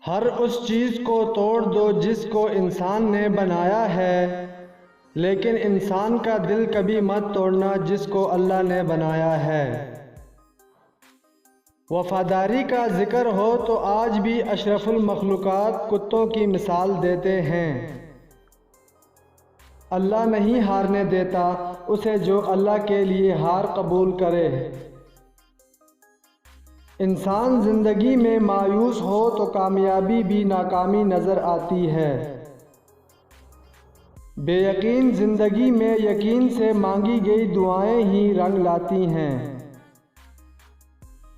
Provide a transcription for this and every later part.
ہر اس چیز کو توڑ دو جس کو انسان نے بنایا ہے، لیکن انسان کا دل کبھی مت توڑنا جس کو اللہ نے بنایا ہے۔ وفاداری کا ذکر ہو تو آج بھی اشرف المخلوقات کتوں کی مثال دیتے ہیں۔ اللہ نہیں ہارنے دیتا اسے جو اللہ کے لیے ہار قبول کرے۔ انسان زندگی میں مایوس ہو تو کامیابی بھی ناکامی نظر آتی ہے۔ بے یقین زندگی میں یقین سے مانگی گئی دعائیں ہی رنگ لاتی ہیں۔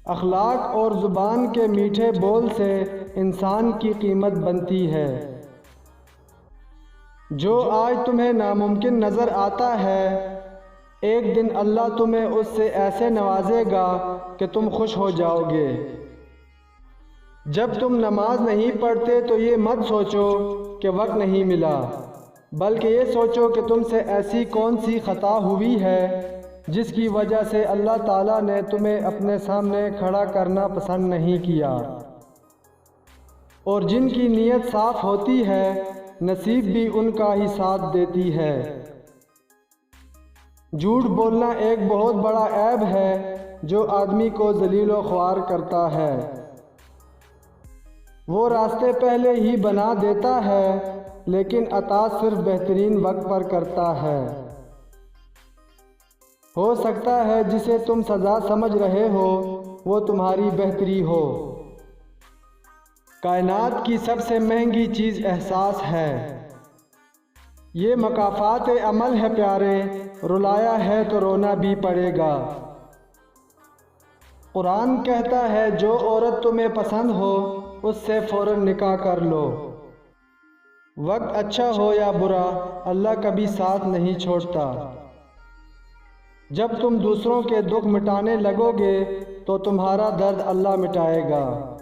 اخلاق اور زبان کے میٹھے بول سے انسان کی قیمت بنتی ہے۔ جو آج تمہیں ناممکن نظر آتا ہے، ایک دن اللہ تمہیں اس سے ایسے نوازے گا کہ تم خوش ہو جاؤ گے۔ جب تم نماز نہیں پڑھتے تو یہ مت سوچو کہ وقت نہیں ملا، بلکہ یہ سوچو کہ تم سے ایسی کون سی خطا ہوئی ہے جس کی وجہ سے اللہ تعالیٰ نے تمہیں اپنے سامنے کھڑا کرنا پسند نہیں کیا۔ اور جن کی نیت صاف ہوتی ہے نصیب بھی ان کا ہی ساتھ دیتی ہے۔ جھوٹ بولنا ایک بہت بڑا عیب ہے جو آدمی کو ذلیل و خوار کرتا ہے۔ وہ راستے پہلے ہی بنا دیتا ہے لیکن عطا صرف بہترین وقت پر کرتا ہے۔ ہو سکتا ہے جسے تم سزا سمجھ رہے ہو وہ تمہاری بہتری ہو۔ کائنات کی سب سے مہنگی چیز احساس ہے۔ یہ مکافات عمل ہے پیارے، رلایا ہے تو رونا بھی پڑے گا۔ قرآن کہتا ہے جو عورت تمہیں پسند ہو اس سے فوراً نکاح کر لو۔ وقت اچھا ہو یا برا اللہ کبھی ساتھ نہیں چھوڑتا۔ جب تم دوسروں کے دکھ مٹانے لگو گے تو تمہارا درد اللہ مٹائے گا۔